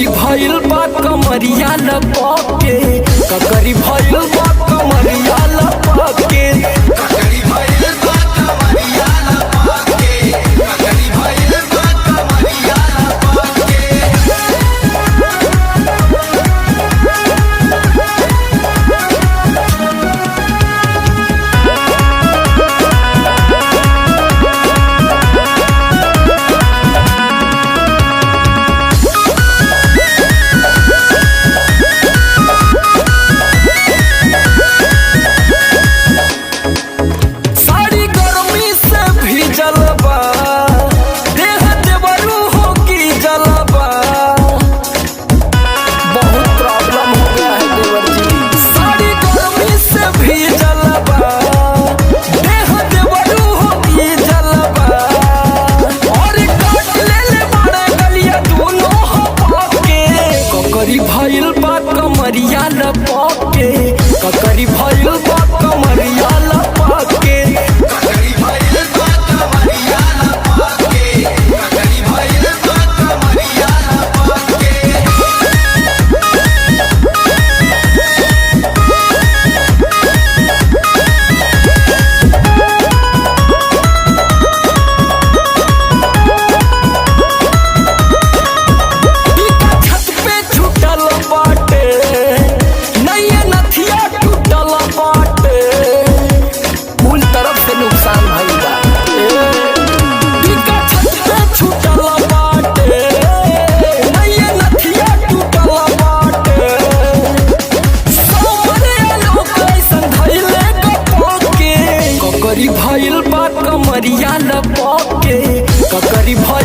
ककरी भइल बा कमरिया लपके, ककरी भइल बा कमरिया लपके, ककरी भइल बा कमरिया लपके, ककरी भइल बा कमरिया लपके। भइल बा कमरिया लपके, ककरी भइल बा कमरिया लपके, ककरी भइल बा कमरिया लपके, ककरी भइल बा कमरिया लपके। ककरी भइल बा कमरिया लपके, ककरी भइल